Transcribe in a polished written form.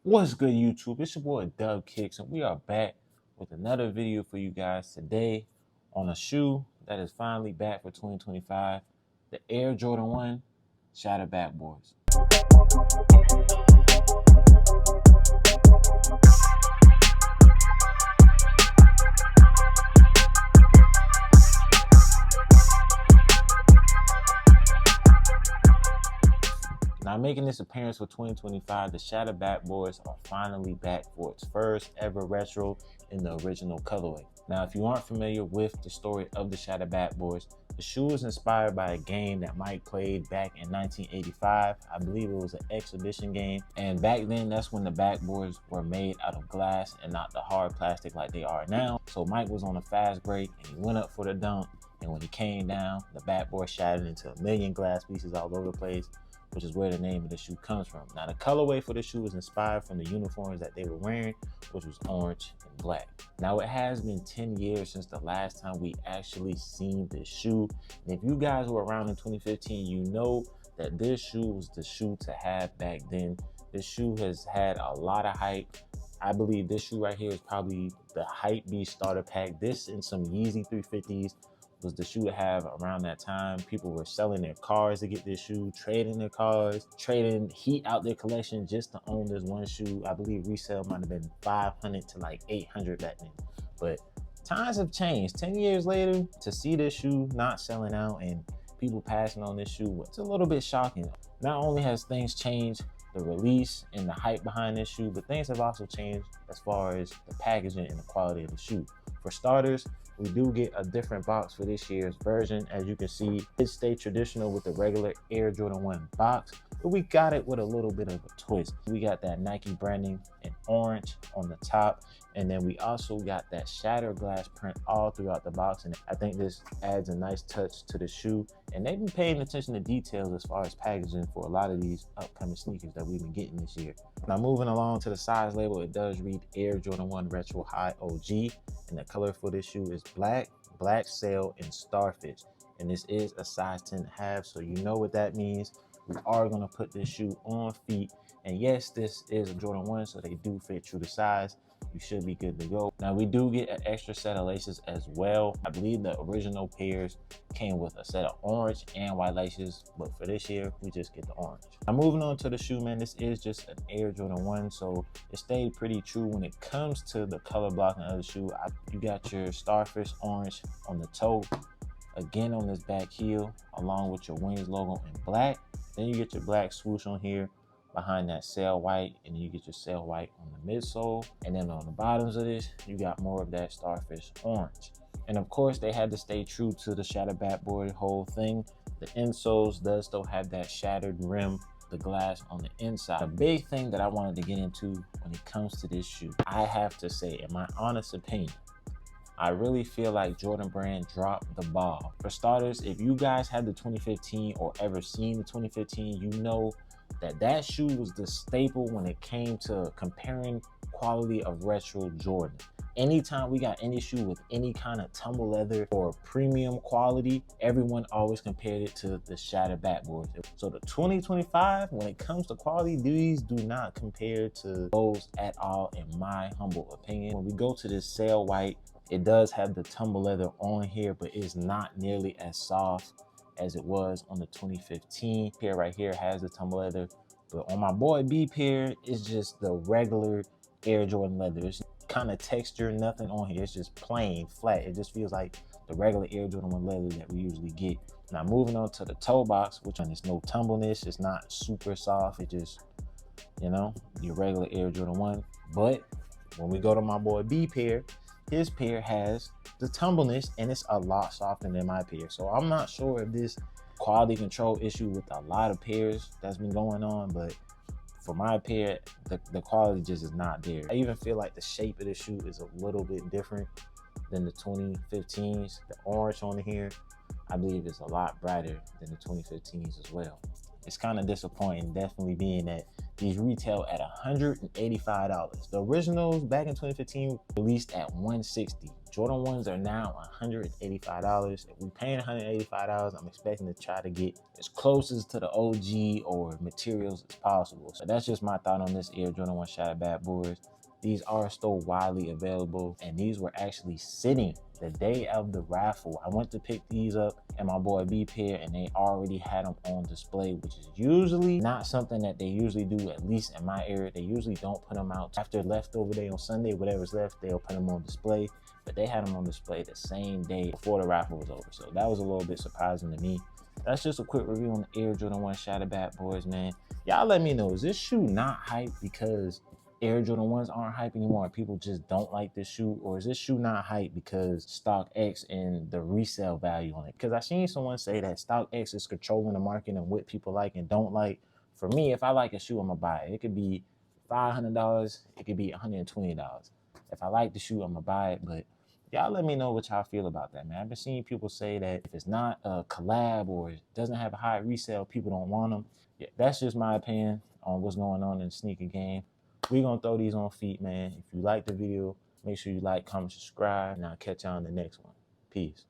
What's good, YouTube? It's your boy Dub Kicks, and we are back with another video for you guys today on a shoe that is finally back for 2025, the Air Jordan 1 Shattered Backboards. Now, making this appearance for 2025, the Shattered Backboards are finally back for its first ever retro in the original colorway. Now, if you aren't familiar with the story of the Shattered Backboards, the shoe was inspired by a game that Mike played back in 1985. I believe it was an exhibition game. And back then, that's when the backboards were made out of glass and not the hard plastic like they are now. So Mike was on a fast break and he went up for the dunk. And when he came down, the backboard shattered into a million glass pieces all over the place, which is where the name of the shoe comes from. Now, the colorway for the shoe is inspired from the uniforms that they were wearing, which was orange and black. Now, it has been 10 years since the last time we actually seen this shoe. And if you guys were around in 2015, you know that this shoe was the shoe to have back then. This shoe has had a lot of hype. I believe this shoe right here is probably the hype beast starter pack. This and some Yeezy 350s was the shoe to have around that time. People were selling their cars to get this shoe, trading their cars, trading heat out their collection just to own this one shoe. I believe resale might have been 500 to like 800 back then. But times have changed. 10 years later, to see this shoe not selling out and people passing on this shoe, it's a little bit shocking. Not only has things changed, the release and the hype behind this shoe, but things have also changed as far as the packaging and the quality of the shoe. For starters, we do get a different box for this year's version. As you can see, it stayed traditional with the regular Air Jordan 1 box, but we got it with a little bit of a twist. We got that Nike branding in orange on the top, and then we also got that shattered glass print all throughout the box, and I think this adds a nice touch to the shoe. And they've been paying attention to details as far as packaging for a lot of these upcoming sneakers that we've been getting this year. Now, moving along to the size label, it does read Air Jordan 1 Retro High OG, and the color for this shoe is black, black sail, and starfish. And this is a size 10.5, so you know what that means. We are going to put this shoe on feet, and yes, this is a Jordan 1, so they do fit true to size. You should be good to go. Now, we do get an extra set of laces as well. I believe the original pairs came with a set of orange and white laces, but for this year, we just get the orange. Now, moving on to the shoe, man, this is just an Air Jordan 1, so it stayed pretty true when it comes to the color blocking of the shoe. You got your starfish orange on the toe, again on this back heel, along with your wings logo in black. Then you get your black swoosh on here behind that sail white, and then you get your sail white on the midsole, and then on the bottoms of this you got more of that starfish orange. And of course, they had to stay true to the shattered backboard whole thing. The insoles does still have that shattered rim, the glass on the inside. The big thing that I wanted to get into when it comes to this shoe, I have to say, in my honest opinion, I really feel like Jordan Brand dropped the ball. For starters, if you guys had the 2015 or ever seen the 2015, you know that shoe was the staple when it came to comparing quality of retro Jordan. Anytime we got any shoe with any kind of tumble leather or premium quality, everyone always compared it to the shattered backboards. So the 2025, when it comes to quality, these do not compare to those at all, in my humble opinion. When we go to this sail white, it does have the tumble leather on here, but it's not nearly as soft as it was on the 2015 pair. Right here has the tumble leather, but on my boy B pair, it's just the regular Air Jordan leather. It's kind of texture, nothing on here. It's just plain flat. It just feels like the regular Air Jordan 1 leather that we usually get. Now, moving on to the toe box, which one is no tumbleness. It's not super soft. It just, you know, your regular Air Jordan 1. But when we go to my boy B pair, his pair has the tumbleness, and it's a lot softer than my pair. So I'm not sure if this quality control issue with a lot of pairs that's been going on, but for my pair, the quality just is not there. I even feel like the shape of the shoe is a little bit different than the 2015s. The orange on here, I believe, is a lot brighter than the 2015s as well. it's kind of disappointing, definitely being that these retail at $185. The originals back in 2015 released at $160. Jordan 1s are now $185. If we're paying $185, I'm expecting to try to get as close as to the OG or materials as possible. So that's just my thought on this Air Jordan 1 Shattered Backboards. These are still widely available, and these were actually sitting the day of the raffle. I went to pick these up at my boy B Pair, and they already had them on display, which is usually not something that they usually do, at least in my area. They usually don't put them out after leftover day on Sunday. Whatever's left, they'll put them on display, but they had them on display the same day before the raffle was over. So that was a little bit surprising to me. That's just a quick review on the Air Jordan 1 Shattered Backboards, man. Y'all let me know, is this shoe not hype because Air Jordan 1s aren't hype anymore and people just don't like this shoe? Or is this shoe not hype because StockX and the resale value on it? Because I seen someone say that StockX is controlling the market and what people like and don't like. For me, if I like a shoe, I'm gonna buy it. It could be $500, it could be $120. If I like the shoe, I'm gonna buy it. But y'all let me know what y'all feel about that, man. I've been seeing people say that if it's not a collab or it doesn't have a high resale, people don't want them. Yeah, that's just my opinion on what's going on in the sneaker game. We're going to throw these on feet, man. If you like the video, make sure you like, comment, subscribe, and I'll catch y'all on the next one. Peace.